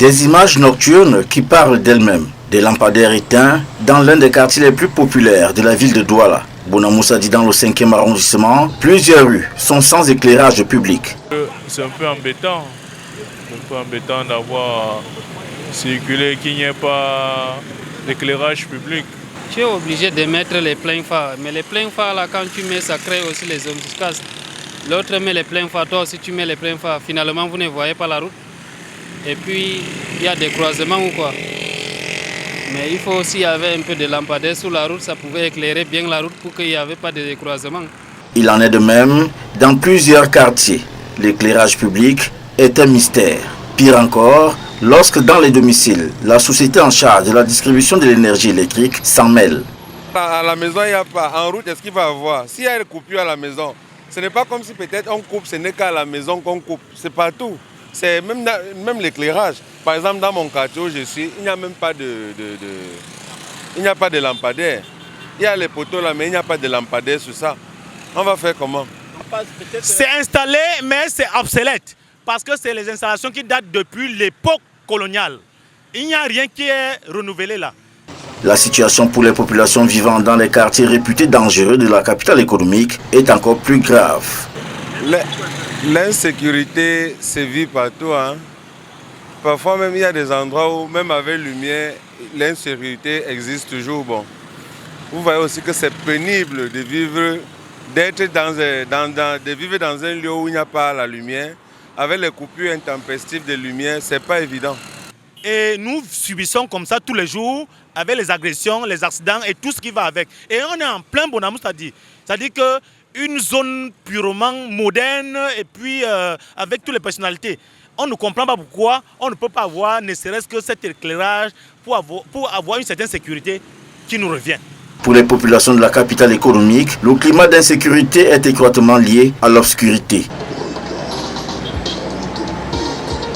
Des images nocturnes qui parlent d'elles-mêmes. Des lampadaires éteints dans l'un des quartiers les plus populaires de la ville de Douala. Bonamoussa dit dans le 5e arrondissement, plusieurs rues sont sans éclairage public. C'est un peu embêtant. D'avoir circulé, qu'il n'y ait pas d'éclairage public. Tu es obligé de mettre les pleins phares. Mais les pleins phares, là, quand tu mets, ça crée aussi les embuscades. L'autre met les pleins phares, toi aussi tu mets les pleins phares. Finalement, vous ne voyez pas la route. Et puis, il y a des croisements ou quoi. Mais il faut aussi y avoir un peu de lampadaires sur la route. Ça pouvait éclairer bien la route pour qu'il n'y avait pas de décroisement. Il en est de même dans plusieurs quartiers. L'éclairage public est un mystère. Pire encore, lorsque dans les domiciles, la société en charge de la distribution de l'énergie électrique s'en mêle. À la maison, il n'y a pas. En route, est-ce qu'il va y avoir? S'il y a une coupure à la maison, ce n'est pas comme si peut-être on coupe, ce n'est qu'à la maison qu'on coupe. C'est partout. C'est même l'éclairage. Par exemple, dans mon quartier où je suis, il n'y a même pas il n'y a pas de lampadaire. Il y a les poteaux là, mais il n'y a pas de lampadaire sur ça. On va faire comment? C'est installé, mais c'est obsolète. Parce que c'est les installations qui datent depuis l'époque coloniale. Il n'y a rien qui est renouvelé là. La situation pour les populations vivant dans les quartiers réputés dangereux de la capitale économique est encore plus grave. L'insécurité sévit partout. Hein. Parfois même il y a des endroits où même avec lumière, l'insécurité existe toujours. Bon. Vous voyez aussi que c'est pénible de vivre, de vivre dans un lieu où il n'y a pas la lumière. Avec les coupures intempestives de lumière, c'est pas évident. Et nous subissons comme ça tous les jours avec les agressions, les accidents et tout ce qui va avec. Et on est en plein Bonamoussa, c'est-à-dire qu'une zone purement moderne et puis avec toutes les personnalités. On ne comprend pas pourquoi on ne peut pas avoir ne serait-ce que cet éclairage pour avoir une certaine sécurité qui nous revient. Pour les populations de la capitale économique, le climat d'insécurité est étroitement lié à l'obscurité.